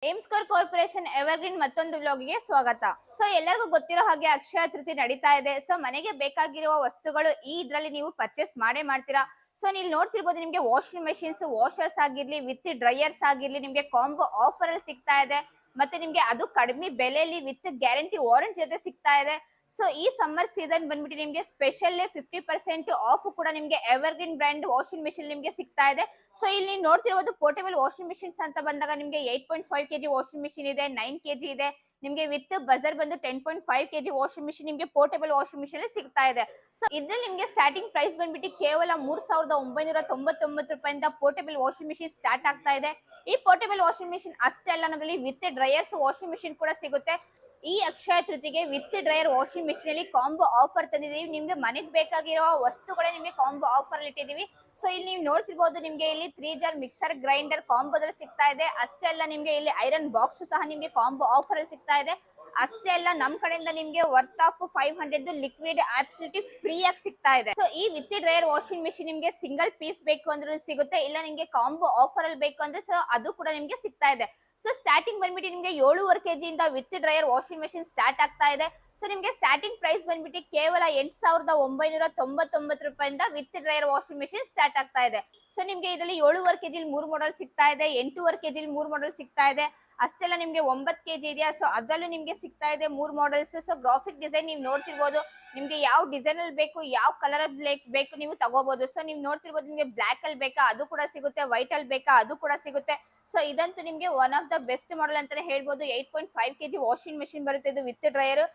ಏಮ್ಸ್ಕೋರ್ corporation evergreen ಮತ್ತೊಂದು ವ್ಲಾಗ್ಗೆ ಸ್ವಾಗತ. So ಎಲ್ಲರಿಗೂ ಗೊತ್ತಿರೋ ಹಾಗೆ ಅಕ್ಷಯ ತೃತೀಯ ನಡೀತಾ ಇದೆ. ಸೊ ಮನೆಗೆ ಬೇಕಾಗಿರುವ ವಸ್ತುಗಳು ಈ ಇದ್ರಲ್ಲಿ ನೀವು ಪರ್ಚೇಸ್ ಮಾಡ್ತೀರಾ. ಸೊ ನೀವು ನೋಡ್ತಿರ್ಬೋದು, ನಿಮ್ಗೆ ವಾಷಿಂಗ್ ಮೆಷಿನ್ಸ್, ವಾಷರ್ಸ್ ಆಗಿರ್ಲಿ ವಿತ್ ಡ್ರೈಯರ್ಸ್ ಆಗಿರ್ಲಿ ನಿಮ್ಗೆ ಕಾಂಬೋ ಆಫರ್ ಅಲ್ಲಿ ಸಿಗ್ತಾ ಇದೆ. ಮತ್ತೆ ನಿಮ್ಗೆ ಅದು ಕಡಿಮೆ ಬೆಲೆಯಲ್ಲಿ ವಿತ್ ಗ್ಯಾರಂಟಿ ವಾರಂಟಿ ಜೊತೆ ಸಿಗ್ತಾ ಇದೆ. ಸೊ ಈ ಸಮ್ಮರ್ ಸೀಸನ್ ಬಂದ್ಬಿಟ್ಟು ನಿಮ್ಗೆ ಸ್ಪೆಷಲ್ 50% ಆಫ್ ಕೂಡ ನಿಮ್ಗೆ ಎವರ್ಗ್ರೀನ್ ಬ್ರ್ಯಾಂಡ್ ವಾಷಿಂಗ್ ಮೆಷಿನ್ ನಿಮ್ಗೆ ಸಿಗ್ತಾ ಇದೆ. ಸೊ ಇಲ್ಲಿ ನೋಡ್ತಿರೋದು ಪೋರ್ಟೇಬಲ್ ವಾಷಿಂಗ್ ಮೆಷಿನ್ಸ್ ಅಂತ ಬಂದಾಗ ನಿಮ್ಗೆ 8.5 kg ವಾಷಿಂಗ್ ಮೆಷಿನ್ ಇದೆ, 9 kg ಇದೆ. ನಿಮ್ಗೆ ವಿತ್ ಬಜರ್ ಬಂದು 10.5 kg ವಾಷಿಂಗ್ ಮೆಷಿನ್ ನಿಮ್ಗೆ ಪೋರ್ಟೇಬಲ್ ವಾಷಿಂಗ್ ಮೆಷಿನ್ ಸಿಗ್ತಾ ಇದೆ. ಸೊ ಇದ್ರಲ್ಲಿ ನಿಮ್ಗೆ ಸ್ಟಾರ್ಟಿಂಗ್ ಪ್ರೈಸ್ ಬಂದ್ಬಿಟ್ಟು ಕೇವಲ 3,999 ರೂಪಾಯಿಂದ ಪೋರ್ಟೇಬಲ್ ವಾಷಿಂಗ್ ಮೆಷಿನ್ ಸ್ಟಾರ್ಟ್ ಆಗ್ತಾ ಇದೆ. ಈ ಪೋರ್ಟೇಬಲ್ ವಾಷಿಂಗ್ ಮೆಷಿನ್ ಅಷ್ಟೇ ಅಲ್ಲ, ನಮ್ಮಲ್ಲಿ ವಿತ್ ಡ್ರೈಯರ್ಸ್ ವಾಷಿಂಗ್ ಮೆಷಿನ್ ಕೂಡ ಸಿಗುತ್ತೆ. ಈ ಅಕ್ಷಯ ತೃತೀಯಗೆ ವಿತ್ ಡ್ರೈಯರ್ ವಾಷಿಂಗ್ ಮೆಷಿನ್ ಅಲ್ಲಿ ಕಾಂಬೋ ಆಫರ್ ತಂದಿದೀವಿ. ನಿಮ್ಗೆ ಮನೆಗೆ ಬೇಕಾಗಿರೋ ವಸ್ತುಗಳೇ ನಿಮ್ಗೆ ಕಾಂಬೋ ಆಫರ್ ಇಟ್ಟಿದೀವಿ. ಸೊ ಇಲ್ಲಿ ನೀವು ನೋಡ್ತಿರ್ಬೋದು, ನಿಮ್ಗೆ ಇಲ್ಲಿ 3 ಜಾರ್ ಮಿಕ್ಸರ್ ಗ್ರೈಂಡರ್ ಕಾಂಬೋದಲ್ಲಿ ಸಿಗ್ತಾ ಇದೆ. ಅಷ್ಟೇ ಅಲ್ಲ, ನಿಮ್ಗೆ ಇಲ್ಲಿ ಐರನ್ ಬಾಕ್ಸ್ ಸಹ ನಿಮ್ಗೆ ಕಾಂಬೋ ಆಫರ್ ಅಲ್ಲಿ ಸಿಗ್ತಾ ಇದೆ. ಅಷ್ಟೇ ಅಲ್ಲ, ನಮ್ ಕಡೆಯಿಂದ ನಿಮ್ಗೆ worth of 500 liquid absolutely free ಆಗಿ ಸಿಗ್ತಾ ಇದೆ. ಸೊ ಈ ವಿತ್ ಡ್ರೈಯರ್ ವಾಷಿಂಗ್ ಮೆಷಿನ್ ನಿಮ್ಗೆ ಸಿಂಗಲ್ ಪೀಸ್ ಬೇಕು ಅಂದ್ರೆ ಸಿಗುತ್ತೆ, ಇಲ್ಲ ನಿಮ್ಗೆ ಕಾಂಬೋ ಆಫರ್ ಅಲ್ಲಿ ಬೇಕು ಅಂದ್ರೆ ಸೊ ಅದು ಕೂಡ ನಿಮ್ಗೆ ಸಿಗ್ತಾ ಇದೆ. ಸೊ ಸ್ಟಾರ್ಟಿಂಗ್ ಬಂದ್ಬಿಟ್ಟು ನಿಮ್ಗೆ 7.5 kg ಇಂದ with dryer washing machine start ಆಗ್ತಾ ಇದೆ. ಸೊ ನಿಮ್ಗೆ ಸ್ಟಾರ್ಟಿಂಗ್ ಪ್ರೈಸ್ ಬಂದ್ಬಿಟ್ಟು ಕೇವಲ 8,999 ರೂಪಾಯಿಂದ with dryer washing machine start ಆಗ್ತಾ ಇದೆ. ಸೊ ನಿಮ್ಗೆ ಇದರಲ್ಲಿ 7.5 kg 3 ಮಾಡೆಲ್ ಸಿಗ್ತಾ ಇದೆ, 8.5 kg 3 ಮಾಡೆಲ್ ಸಿಗ್ತಾ ಇದೆ. ಅಷ್ಟೆಲ್ಲ ನಿಮ್ಗೆ 9 kg ಇದೆಯಾ, ಸೊ ಅದರಲ್ಲೂ ನಿಮ್ಗೆ ಸಿಗ್ತಾ ಇದೆ 3 ಮಾಡೆಲ್ಸ್. ಸೊ ಗ್ರಾಫಿಕ್ ಡಿಸೈನ್ ನೀವು ನೋಡ್ತಿರ್ಬೋದು, ನಿಮ್ಗೆ ಯಾವ ಡಿಸೈನ್ ಅಲ್ಲಿ ಬೇಕು, ಯಾವ ಕಲರ್ ಅಲ್ಲಿ ಬೇಕು ನೀವು ತಗೋಬಹುದು. ಸೊ ನೀವು ನೋಡ್ತಿರ್ಬೋದು, ನಿಮ್ಗೆ ಬ್ಲಾಕ್ ಅಲ್ಲಿ ಬೇಕಾ ಅದು ಕೂಡ ಸಿಗುತ್ತೆ, ವೈಟ್ ಅಲ್ಲಿ ಬೇಕಾ ಅದು ಕೂಡ ಸಿಗುತ್ತೆ. ಸೊ ಇದಂತೂ ನಿಮ್ಗೆ one of the best model ಅಂತಾನೆ ಹೇಳ್ಬೋದು. 8.5 kg ವಾಷಿಂಗ್ ಮೆಷಿನ್ ಬರುತ್ತೆ ಇದು ವಿತ್ ಡ್ರೈಯರ್.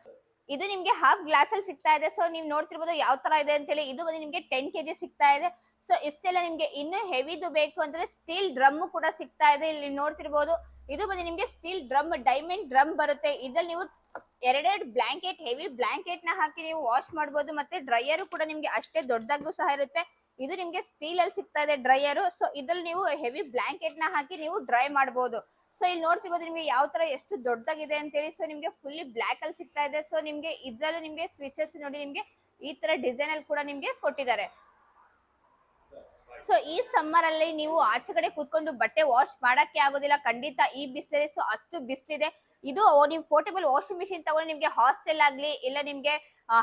ಇದು ನಿಮ್ಗೆ ಹಾಫ್ ಗ್ಲಾಸ್ ಅಲ್ಲಿ ಸಿಗ್ತಾ ಇದೆ. ಸೊ ನೀವು ನೋಡ್ತಿರ್ಬೋದು ಯಾವ ತರ ಇದೆ ಅಂತ ಹೇಳಿ. ಇದು ಬಂದು ನಿಮ್ಗೆ 10 kg ಸಿಗ್ತಾ ಇದೆ. ಸೊ ಇಷ್ಟೆಲ್ಲ ನಿಮ್ಗೆ ಇನ್ನೂ ಹೆವಿದು ಬೇಕು ಅಂದ್ರೆ ಸ್ಟೀಲ್ ಡ್ರಮ್ ಕೂಡ ಸಿಗ್ತಾ ಇದೆ. ಇಲ್ಲಿ ನೋಡ್ತಿರ್ಬೋದು, ಇದು ಬಂದು ನಿಮ್ಗೆ ಸ್ಟೀಲ್ ಡ್ರಮ್, ಡೈಮಂಡ್ ಡ್ರಮ್ ಬರುತ್ತೆ. ಇದ್ರಲ್ಲಿ ನೀವು ಎರಡೆರಡು ಬ್ಲಾಂಕೆಟ್, ಹೆವಿ ಬ್ಲಾಂಕೆಟ್ ನ ಹಾಕಿ ನೀವು ವಾಶ್ ಮಾಡಬಹುದು. ಮತ್ತೆ ಡ್ರೈಯರ್ ಕೂಡ ನಿಮ್ಗೆ ಅಷ್ಟೇ ದೊಡ್ಡದಾಗೂ ಸಹ ಇರುತ್ತೆ. ಇದು ನಿಮ್ಗೆ ಸ್ಟೀಲ್ ಅಲ್ಲಿ ಸಿಗ್ತಾ ಇದೆ ಡ್ರೈಯರ್. ಸೊ ಇದ್ರಲ್ಲಿ ನೀವು ಹೆವಿ ಬ್ಲಾಂಕೆಟ್ ನ ಹಾಕಿ ನೀವು ಡ್ರೈ ಮಾಡಬಹುದು. ಸೊ ಇಲ್ಲಿ ನೋಡ್ತಿರ್ಬೋದು ನಿಮ್ಗೆ ಯಾವ ತರ ಎಷ್ಟು ದೊಡ್ಡದಾಗಿದೆ ಅಂತ ಹೇಳಿ. ಸೊ ನಿಮ್ಗೆ ಫುಲ್ಲಿ ಬ್ಲಾಕ್ ಅಲ್ಲಿ ಸಿಗ್ತಾ ಇದೆ. ಸೊ ನಿಮ್ಗೆ ಇದ್ರಲ್ಲೂ ನಿಮ್ಗೆ ಸ್ವಿಚಸ್ ನೋಡಿ, ನಿಮ್ಗೆ ಈ ತರ ಡಿಸೈನ್ ಅಲ್ಲಿ ಕೂಡ ನಿಮ್ಗೆ ಕೊಟ್ಟಿದ್ದಾರೆ. ಸೊ ಈ ಸಮ್ಮರ್ ಅಲ್ಲಿ ನೀವು ಆಚೆ ಕಡೆ ಕೂತ್ಕೊಂಡು ಬಟ್ಟೆ ವಾಶ್ ಮಾಡಕ್ಕೆ ಆಗೋದಿಲ್ಲ ಖಂಡಿತ ಈ ಬಿಸಿಲಲ್ಲಿ. ಸೊ ಅಷ್ಟು ಬಿಸಿಲಿದೆ. ಇದು ನೀವು ಪೋರ್ಟೇಬಲ್ ವಾಷಿಂಗ್ ಮಿಷಿನ್ ತಗೊಂಡು ನಿಮ್ಗೆ ಹಾಸ್ಟೆಲ್ ಆಗ್ಲಿ, ಇಲ್ಲ ನಿಮ್ಗೆ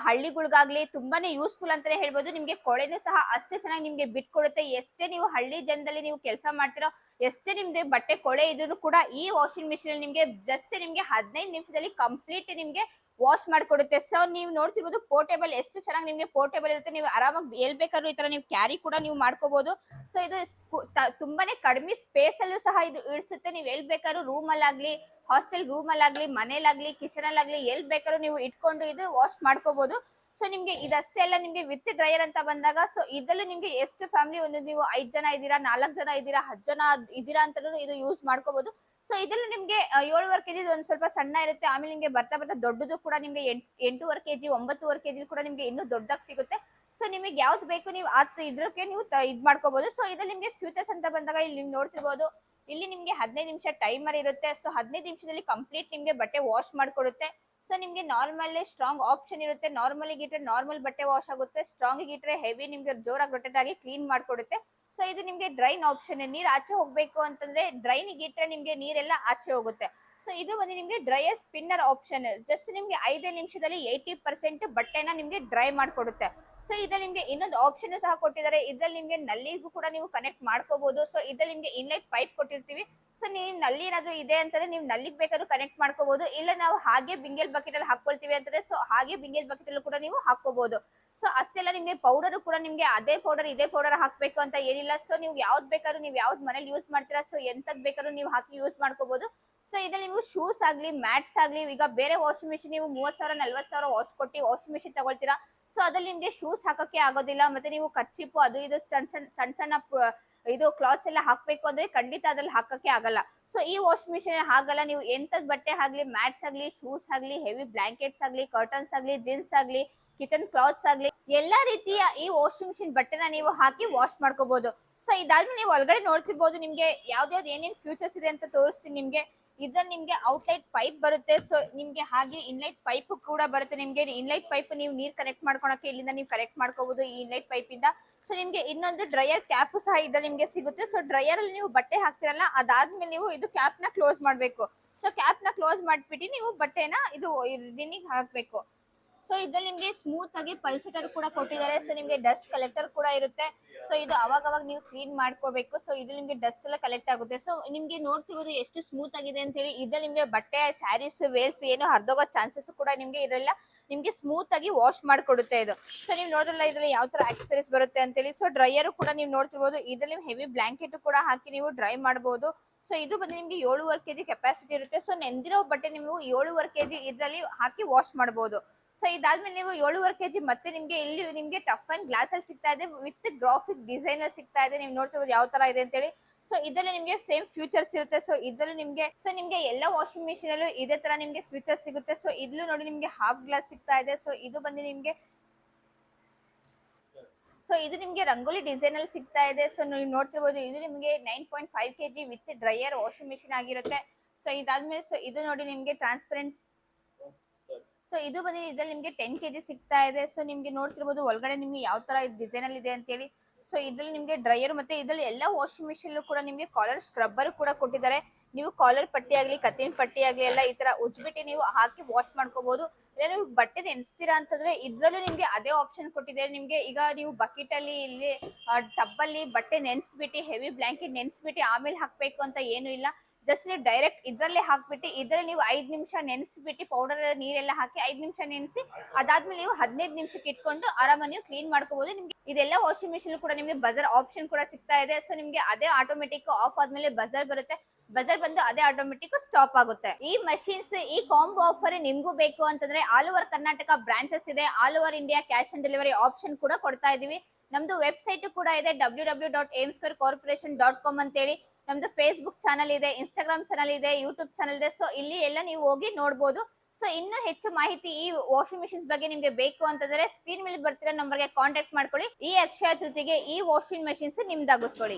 ಹಳ್ಳಿಗಳಿಗಾಗ್ಲಿ ತುಂಬಾನೇ ಯೂಸ್ಫುಲ್ ಅಂತಾನೆ ಹೇಳ್ಬೋದು. ನಿಮ್ಗೆ ಕೊಳೆನೂ ಸಹ ಅಷ್ಟೇ ಚೆನ್ನಾಗಿ ನಿಮ್ಗೆ ಬಿಟ್ಕೊಡುತ್ತೆ. ಎಷ್ಟೇ ನೀವು ಹಳ್ಳಿ ಜನದಲ್ಲಿ ನೀವು ಕೆಲಸ ಮಾಡ್ತಿರೋ, ಎಷ್ಟೇ ನಿಮ್ದು ಬಟ್ಟೆ ಕೊಳೆ ಇದ್ರೂ ಕೂಡ ಈ ವಾಷಿಂಗ್ ಮಿಷಿನ್ ಅಲ್ಲಿ ನಿಮ್ಗೆ ಜಸ್ಟ್ ನಿಮ್ಗೆ 15 ನಿಮಿಷದಲ್ಲಿ ಕಂಪ್ಲೀಟ್ ನಿಮ್ಗೆ ವಾಶ್ ಮಾಡ್ಕೊಡುತ್ತೆ. ಸೊ ನೀವು ನೋಡ್ತಿರ್ಬೋದು ಪೋರ್ಟೇಬಲ್ ಎಷ್ಟು ಚೆನ್ನಾಗಿ ನಿಮ್ಗೆ ಪೋರ್ಟೇಬಲ್ ಇರುತ್ತೆ. ನೀವು ಆರಾಮಾಗಿ ಎಲ್ ಬೇಕಾದ್ರೂ ಈ ತರ ನೀವು ಕ್ಯಾರಿ ಕೂಡ ನೀವು ಮಾಡ್ಕೋಬಹುದು. ಸೊ ಇದು ತುಂಬಾನೇ ಕಡಿಮೆ ಸ್ಪೇಸ್ ಅಲ್ಲೂ ಸಹ ಇದು ಇಳಿಸುತ್ತೆ. ನೀವು ಎಲ್ ಬೇಕಾದ್ರೂ ರೂಮ್ ಅಲ್ಲಾಗ್ಲಿ, ಹಾಸ್ಟೆಲ್ ರೂಮ್ ಅಲ್ಲಾಗ್ಲಿ, ಮನೇಲಾಗ್ಲಿ, ಕಿಚನ್ ಅಲ್ಲಾಗ್ಲಿ ಎಲ್ ಬೇಕಾದ್ರೂ ನೀವು ಇಟ್ಕೊಂಡು ಇದು ವಾಶ್ ಮಾಡ್ಕೋಬಹುದು. ಸೊ ನಿಮ್ಗೆ ಇದಷ್ಟೇ ಅಲ್ಲ, ನಿಮ್ಗೆ ವಿತ್ ಡ್ರೈಯರ್ ಅಂತ ಬಂದಾಗ ಸೊ ಇದರಲ್ಲೂ ನಿಮ್ಗೆ ಎಷ್ಟು ಫ್ಯಾಮಿಲಿ, ಒಂದು ನೀವು 5 ಜನ ಇದ್ದೀರಾ, 4 ಜನ ಇದ್ದೀರಾ, 10 ಜನ ಇದ್ದೀರಾ ಅಂತ ಇದು ಯೂಸ್ ಮಾಡ್ಕೋಬಹುದು. ಸೊ ಇದ್ರಲ್ಲೂ ನಿಮ್ಗೆ 7.5 kg ಒಂದ್ ಸ್ವಲ್ಪ ಸಣ್ಣ ಇರುತ್ತೆ. ಆಮೇಲೆ ನಿಮ್ಗೆ ಬರ್ತಾ ಬರ್ತಾ ದೊಡ್ಡದು ಕೂಡ ನಿಮ್ಗೆ 8.5 kg 9.5 kg ಕೂಡ ನಿಮ್ಗೆ ಇನ್ನೂ ದೊಡ್ಡದಾಗಿ ಸಿಗುತ್ತೆ. ಸೊ ನಿಮಗೆ ಯಾವ್ದು ಬೇಕು ನೀವು ಇದ್ರಕ್ಕೆ ನೀವು ಇದ್ ಮಾಡ್ಕೋಬಹುದು. ಸೊ ಇದ್ರಲ್ಲಿ ನಿಮ್ಗೆ ಫ್ಯೂಚರ್ಸ್ ಅಂತ ಬಂದಾಗ ಇಲ್ಲಿ ನೀವು ನೋಡ್ತಿರ್ಬೋದು, ಇಲ್ಲಿ ನಿಮ್ಗೆ 15 ನಿಮಿಷ ಟೈಮರ್ ಇರುತ್ತೆ. ಸೊ 15 ನಿಮಿಷದಲ್ಲಿ ಕಂಪ್ಲೀಟ್ ನಿಮ್ಗೆ ಬಟ್ಟೆ ವಾಶ್ ಮಾಡ್ಕೊಡುತ್ತೆ. ಸೊ ನಿಮ್ಗೆ ನಾರ್ಮಲ್ ಸ್ಟ್ರಾಂಗ್ ಆಪ್ಷನ್ ಇರುತ್ತೆ. ನಾರ್ಮಲ್ ಗಿಟ್ರೆ ನಾರ್ಮಲ್ ಬಟ್ಟೆ ವಾಶ್ ಆಗುತ್ತೆ, ಸ್ಟ್ರಾಂಗ್ ಗಿಟ್ರೆ ಹೆವಿ ನಿಮ್ಗೆ ಜೋರಾಗಿ ರೊಟೇಟ್ ಆಗಿ ಕ್ಲೀನ್ ಮಾಡ್ಕೊಡುತ್ತೆ. ಸೊ ಇದು ನಿಮ್ಗೆ ಡ್ರೈನ್ ಆಪ್ಷನ್. ನೀರ್ ಆಚೆ ಹೋಗ್ಬೇಕು ಅಂತಂದ್ರೆ ಡ್ರೈನ್ ಗಿಟ್ರೆ ನಿಮ್ಗೆ ನೀರೆಲ್ಲ ಆಚೆ ಹೋಗುತ್ತೆ. ಸೊ ಇದು ಬಂದು ನಿಮ್ಗೆ ಡ್ರೈಯರ್ ಸ್ಪಿನ್ನರ್ ಆಪ್ಷನ್. ಜಸ್ಟ್ ನಿಮ್ಗೆ 5 ನಿಮಿಷದಲ್ಲಿ 80% ಬಟ್ಟೆನ ನಿಮ್ಗೆ ಡ್ರೈ ಮಾಡ್ಕೊಡುತ್ತೆ. ಸೊ ಇದ್ರಲ್ಲಿ ನಿಮ್ಗೆ ಇನ್ನೊಂದು ಆಪ್ಷನ್ ಸಹ ಕೊಟ್ಟಿದ್ದಾರೆ. ಇದ್ರಲ್ಲಿ ನಿಮ್ಗೆ ನಲ್ಲಿಗೂ ಕೂಡ ನೀವು ಕನೆಕ್ಟ್ ಮಾಡ್ಕೋಬಹುದು. ಸೊ ಇದ್ರಲ್ಲಿ ನಿಮ್ಗೆ ಇನ್ಲೆಟ್ ಪೈಪ್ ಕೊಟ್ಟಿರ್ತೀವಿ. ಸೊ ನೀವು ನಲ್ಲಿ ಏನಾದ್ರು ಇದೆ ಅಂತಂದ್ರೆ ನೀವು ನಲ್ಲಿಗೆ ಬೇಕಾದ್ರೂ ಕನೆಕ್ಟ್ ಮಾಡ್ಕೋಬಹುದು, ಇಲ್ಲ ನಾವು ಹಾಗೆ ಬಿಂಗೆಲ್ ಬಕೆಟ್ ಅಲ್ಲಿ ಹಾಕೊಳ್ತೀವಿ ಅಂತಂದ್ರೆ ಸೊ ಹಾಗೆ ಬಿಂಗೆಲ್ ಬಕೆಟ್ ಅಲ್ಲೂ ಕೂಡ ನೀವು ಹಾಕೋಬಹುದು. ಸೊ ಅಷ್ಟೆಲ್ಲ ನಿಮ್ಗೆ ಪೌಡರ್ ಕೂಡ ನಿಮ್ಗೆ ಅದೇ ಪೌಡರ್ ಇದೇ ಪೌಡರ್ ಹಾಕ್ಬೇಕು ಅಂತ ಏನಿಲ್ಲ. ಸೊ ನೀವು ಯಾವ್ದು ಬೇಕಾದ್ರೂ, ನೀವು ಯಾವ್ದು ಮನೇಲಿ ಯೂಸ್ ಮಾಡ್ತೀರಾ ಸೊ ಎಂತದ್ ಬೇಕಾದ್ರೂ ನೀವು ಹಾಕಿ ಯೂಸ್ ಮಾಡ್ಕೋಬಹುದು. ಸೊ ಇದ್ರಲ್ಲಿ ನೀವು ಶೂಸ್ ಆಗ್ಲಿ, ಮ್ಯಾಟ್ಸ್ ಆಗ್ಲಿ, ಈಗ ಬೇರೆ ವಾಷಿಂಗ್ ಮಿಷಿನ್ ನೀವು 30,000 40,000 ವಾಶ್ ಕೊಟ್ಟು ವಾಷಿಂಗ್ ಮಿಷಿನ್ ತಗೊಳ್ತೀರಾ. ಸೊ ಅದ್ರಲ್ಲಿ ನಿಮ್ಗೆ ಶೂಸ್ ಹಾಕಕ್ಕೆ ಆಗೋದಿಲ್ಲ. ಮತ್ತೆ ನೀವು ಕರ್ಚಿಪ್ಪು ಅದು ಇದು ಸಣ್ಣ ಸಣ್ಣ ಇದು ಕ್ಲಾತ್ಸ್ ಎಲ್ಲ ಹಾಕ್ಬೇಕು ಅಂದ್ರೆ ಖಂಡಿತ ಅದ್ರಲ್ಲಿ ಹಾಕಕ್ಕೆ ಆಗಲ್ಲ. ಸೊ ಈ ವಾಷಿಂಗ್ ಮಿಷಿನ್ ಹಾಗಲ್ಲ. ನೀವು ಎಂತದ್ ಬಟ್ಟೆ ಆಗ್ಲಿ, ಮ್ಯಾಟ್ಸ್ ಆಗ್ಲಿ, ಶೂಸ್ ಆಗ್ಲಿ, ಹೆವಿ ಬ್ಲಾಂಕೆಟ್ಸ್ ಆಗ್ಲಿ, ಕರ್ಟನ್ಸ್ ಆಗ್ಲಿ, ಜೀನ್ಸ್ ಆಗ್ಲಿ, ಕಿಚನ್ ಕ್ಲಾತ್ಸ್ ಆಗ್ಲಿ, ಎಲ್ಲಾ ರೀತಿಯ ಈ ವಾಷಿಂಗ್ ಮಿಷಿನ್ ಬಟ್ಟೆನ ನೀವು ಹಾಕಿ ವಾಶ್ ಮಾಡ್ಕೋಬಹುದು. ಸೊ ಇದಾದ್ಮೇಲೆ ನೀವು ಒಳಗಡೆ ನೋಡ್ತಿರ್ಬೋದು, ನಿಮ್ಗೆ ಯಾವ್ದಾವ್ದು ಏನೇನ್ ಫ್ಯೂಚರ್ಸ್ ಇದೆ ಅಂತ ತೋರಿಸ್ತೀನಿ ನಿಮ್ಗೆ. ಇದ್ರಲ್ಲಿ ನಿಮ್ಗೆ ಔಟ್ಲೈಟ್ ಪೈಪ್ ಬರುತ್ತೆ. ಸೊ ನಿಮ್ಗೆ ಹಾಗೆ ಇನ್ಲೈಟ್ ಪೈಪ್ ಕೂಡ ಬರುತ್ತೆ. ನಿಮ್ಗೆ ಇನ್ಲೈಟ್ ಪೈಪ್ ನೀವು ನೀರ್ ಕನೆಕ್ಟ್ ಮಾಡ್ಕೊಳಕ್ಕೆ ಇಲ್ಲಿಂದ ನೀವು ಕನೆಕ್ಟ್ ಮಾಡ್ಕೋಬಹುದು ಈ ಇನ್ಲೈಟ್ ಪೈಪ್ ಇಂದ. ಸೊ ನಿಮ್ಗೆ ಇನ್ನೊಂದು ಡ್ರೈಯರ್ ಕ್ಯಾಪ್ ಸಹ ಇದ್ರಲ್ಲಿ ನಿಮ್ಗೆ ಸಿಗುತ್ತೆ. ಸೊ ಡ್ರೈಯರ್ ಅಲ್ಲಿ ನೀವು ಬಟ್ಟೆ ಹಾಕ್ತಿರಲ್ಲ, ಅದಾದ್ಮೇಲೆ ನೀವು ಇದು ಕ್ಯಾಪ್ ನ ಕ್ಲೋಸ್ ಮಾಡ್ಬೇಕು. ಸೊ ಕ್ಯಾಪ್ ನ ಕ್ಲೋಸ್ ಮಾಡ್ಬಿಟ್ಟು ನೀವು ಬಟ್ಟೆನ ಇದು ರಿನ್ನಿಗೆ ಹಾಕ್ಬೇಕು. ಸೊ ಇದ್ರಲ್ಲಿ ನಿಮ್ಗೆ ಸ್ಮೂತ್ ಆಗಿ ಪಲ್ಸೇಟರ್ ಕೂಡ ಕೊಟ್ಟಿದ್ದಾರೆ. ಸೊ ನಿಮ್ಗೆ ಡಸ್ಟ್ ಕಲೆಕ್ಟರ್ ಕೂಡ ಇರುತ್ತೆ. ಸೊ ಇದು ಅವಾಗ ನೀವು ಕ್ಲೀನ್ ಮಾಡ್ಕೋಬೇಕು. ಸೊ ಇದು ನಿಮ್ಗೆ ಡಸ್ಟ್ ಎಲ್ಲ ಕಲೆಕ್ಟ್ ಆಗುತ್ತೆ. ಸೊ ನಿಮ್ಗೆ ನೋಡ್ತಿರೋದು ಎಷ್ಟು ಸ್ಮೂತ್ ಆಗಿದೆ ಅಂತ ಹೇಳಿ. ಇದ್ರಲ್ಲಿ ನಿಮ್ಗೆ ಬಟ್ಟೆ, ಸ್ಯಾರೀಸ್, ವೇರ್ಸ್ ಏನು ಹರಿದೋಗೋ ಚಾನ್ಸಸ್ ಕೂಡ ನಿಮ್ಗೆ ಇರಲ್ಲ. ನಿಮ್ಗೆ ಸ್ಮೂತ್ ಆಗಿ ವಾಶ್ ಮಾಡ್ಕೊಡುತ್ತೆ ಇದು. ಸೊ ನೀವು ನೋಡಲ್ಲ ಇದ್ರಲ್ಲಿ ಯಾವ ತರ ಆಕ್ಸೆಸರೀಸ್ ಬರುತ್ತೆ ಅಂತ ಹೇಳಿ. ಸೊ ಡ್ರೈಯರ್ ಕೂಡ ನೀವು ನೋಡ್ತಿರ್ಬೋದು. ಇದ್ರಲ್ಲಿ ಹೆವಿ ಬ್ಲಾಂಕೆಟ್ ಕೂಡ ಹಾಕಿ ನೀವು ಡ್ರೈ ಮಾಡಬಹುದು. ಸೊ ಇದು ಬಂದು ನಿಮ್ಗೆ 7.5 kg ಕೆಪಾಸಿಟಿ ಇರುತ್ತೆ. ಸೊ ನೆಂದಿರೋ ಬಟ್ಟೆ ನೀವು 7.5 kg ಇದ್ರಲ್ಲಿ ಹಾಕಿ ವಾಶ್ ಮಾಡಬಹುದು. ಸೊ ಇದಾದ್ಮೇಲೆ ನೀವು 7.5 kg ಮತ್ತೆ ನಿಮ್ಗೆ ಇಲ್ಲಿ ನಿಮ್ಗೆ ಟಫ್ ಅಂಡ್ ಗ್ಲಾಸ್ ಅಲ್ಲಿ ಸಿಗ್ತಾ ಇದೆ, ವಿತ್ ಗ್ರಾಫಿಕ್ ಡಿಸೈನ್ ಅಲ್ಲಿ ಸಿಗ್ತಾ ಇದೆ. ನೀವು ನೋಡ್ತಿರ್ಬೋದು ಯಾವ ತರ ಇದೆ ಅಂತ ಹೇಳಿ. ಸೊ ಇದರಲ್ಲಿ ನಿಮ್ಗೆ ಸೇಮ್ ಫ್ಯೂಚರ್ಸ್ ಇರುತ್ತೆ. ಸೊ ಇದ್ರಲ್ಲಿ ನಿಮ್ಗೆ ಎಲ್ಲ ವಾಷಿಂಗ್ ಮಿಷಿನ್ ಅಲ್ಲೂ ಇದೇ ತರ ನಿಮ್ಗೆ ಫ್ಯೂಚರ್ಸ್ ಸಿಗುತ್ತೆ. ಸೊ ಇದ್ಲು ನೋಡಿ ನಿಮ್ಗೆ ಹಾಫ್ ಗ್ಲಾಸ್ ಸಿಗ್ತಾ ಇದೆ. ಸೊ ಇದು ಬಂದು ನಿಮ್ಗೆ ಇದು ನಿಮ್ಗೆ ರಂಗೋಲಿ ಡಿಸೈನ್ ಅಲ್ಲಿ ಸಿಗ್ತಾ ಇದೆ. ಸೊ ನೀವು ನೋಡ್ತಿರ್ಬೋದು ಇದು ನಿಮ್ಗೆ 9.5 kg with dryer washing machine ಆಗಿರುತ್ತೆ. ಸೊ ಇದಾದ್ಮೇಲೆ ಇದು ನೋಡಿ ನಿಮ್ಗೆ ಟ್ರಾನ್ಸ್ಪರೆಂಟ್. ಸೊ ಇದು ಬಂದು ಇದ್ರಲ್ಲಿ ನಿಮ್ಗೆ 10 kg ಸಿಗ್ತಾ ಇದೆ. ಸೊ ನಿಮ್ಗೆ ನೋಡ್ತಿರ್ಬೋದು ಒಳಗಡೆ ನಿಮ್ಗೆ ಯಾವ ತರ ಡಿಸೈನ್ ಅಲ್ಲಿ ಇದೆ ಅಂತ ಹೇಳಿ. ಸೊ ಇದ್ರಲ್ಲಿ ನಿಮ್ಗೆ ಡ್ರೈಯರ್ ಮತ್ತೆ ಇದ್ರಲ್ಲಿ ಎಲ್ಲ ವಾಷಿಂಗ್ ಮಿಷಿನ್ ಕೂಡ ನಿಮ್ಗೆ ಕಾಲರ್ ಸ್ಕ್ರಬ್ಬರ್ ಕೂಡ ಕೊಟ್ಟಿದ್ದಾರೆ. ನೀವು ಕಾಲರ್ ಪಟ್ಟಿ ಆಗ್ಲಿ, ಕತ್ತಿನ ಪಟ್ಟಿ ಆಗ್ಲಿ ಎಲ್ಲ ಈ ತರ ಉಜ್ಬಿಟ್ಟು ನೀವು ಹಾಕಿ ವಾಶ್ ಮಾಡ್ಕೋಬಹುದು. ಇಲ್ಲ ನೀವು ಬಟ್ಟೆ ನೆನೆಸ್ತೀರಾ ಅಂತಂದ್ರೆ ಇದ್ರಲ್ಲೂ ನಿಮ್ಗೆ ಅದೇ ಆಪ್ಷನ್ ಕೊಟ್ಟಿದ್ದಾರೆ. ನಿಮ್ಗೆ ಈಗ ನೀವು ಬಕೆಟ್ ಅಲ್ಲಿ ಇಲ್ಲಿ ಟಬ್ ಅಲ್ಲಿ ಬಟ್ಟೆ ನೆನ್ಸ್ಬಿಟ್ಟು, ಹೆವಿ ಬ್ಲಾಂಕೆಟ್ ನೆನ್ಸ್ಬಿಟ್ಟು ಆಮೇಲೆ ಹಾಕ್ಬೇಕು ಅಂತ ಏನು ಇಲ್ಲ. ಜಸ್ಟ್ ನೀವು ಡೈರೆಕ್ಟ್ ಇದ್ರಲ್ಲೇ ಹಾಕ್ಬಿಟ್ಟು ಇದ್ರಲ್ಲಿ ನೀವು 5 ನಿಮಿಷ ನೆನೆಸ್ಬಿಟ್ಟು ಪೌಡರ್ ನೀರೆಲ್ಲ ಹಾಕಿ 5 ನಿಮಿಷ ನೆನೆಸಿ ಅದಾದ್ಮೇಲೆ ನೀವು 15 ನಿಮಿಷಕ್ಕೆ ಇಟ್ಕೊಂಡು ಆರಾಮಾಗಿ ನೀವು ಕ್ಲೀನ್ ಮಾಡ್ಕೋಬಹುದು. ನಿಮ್ಗೆ ಇದೆಲ್ಲ ವಾಷಿಂಗ್ ಮಿಷಿನ್ ಕೂಡ ನಿಮ್ಗೆ ಬಜರ್ ಆಪ್ಷನ್ ಕೂಡ ಸಿಗ್ತಾ ಇದೆ. ಸೊ ನಿಮ್ಗೆ ಅದೇ ಆಟೋಮೆಟಿಕ್ ಆಫ್ ಆದ್ಮೇಲೆ ಬಜರ್ ಬರುತ್ತೆ. ಬಜರ್ ಬಂದು ಅದೇ ಆಟೋಮೆಟಿಕ್ ಸ್ಟಾಪ್ ಆಗುತ್ತೆ. ಈ ಮಷೀನ್ಸ್, ಈ ಕಾಂಬೋ ಆಫರ್ ನಿಮ್ಗೂ ಬೇಕು ಅಂತಂದ್ರೆ ಆಲ್ ಓವರ್ ಕರ್ನಾಟಕ ಬ್ರಾಂಚಸ್ ಇದೆ. All over India cash on delivery option ಕೂಡ ಕೊಡ್ತಾ ಇದೀವಿ. ನಮ್ದು ವೆಬ್ಸೈಟ್ ಕೂಡ ಇದೆ www.aimsquarecorporation.com ಅಂತೇಳಿ. ನಮ್ದು ಫೇಸ್ಬುಕ್ ಚಾನಲ್ ಇದೆ, ಇನ್ಸ್ಟಾಗ್ರಾಮ್ ಚಾನಲ್ ಇದೆ, ಯೂಟ್ಯೂಬ್ ಚಾನಲ್ ಇದೆ. ಸೊ ಇಲ್ಲಿ ಎಲ್ಲ ನೀವು ಹೋಗಿ ನೋಡಬಹುದು. ಸೊ ಇನ್ನೂ ಹೆಚ್ಚು ಮಾಹಿತಿ ಈ ವಾಷಿಂಗ್ ಮಿಷಿನ್ಸ್ ಬಗ್ಗೆ ನಿಮ್ಗೆ ಬೇಕು ಅಂತಂದ್ರೆ ಸ್ಕ್ರೀನ್ ಮೇಲೆ ಬರ್ತಿರೋ ನಂಬರ್ಗೆ ಕಾಂಟ್ಯಾಕ್ಟ್ ಮಾಡ್ಕೊಳ್ಳಿ. ಈ ಅಕ್ಷಯ ತೃತೀಯಗೆ ಈ ವಾಷಿಂಗ್ ಮೆಷಿನ್ಸ್ ನಿಮ್ದಾಗಿಸ್ಕೊಳ್ಳಿ.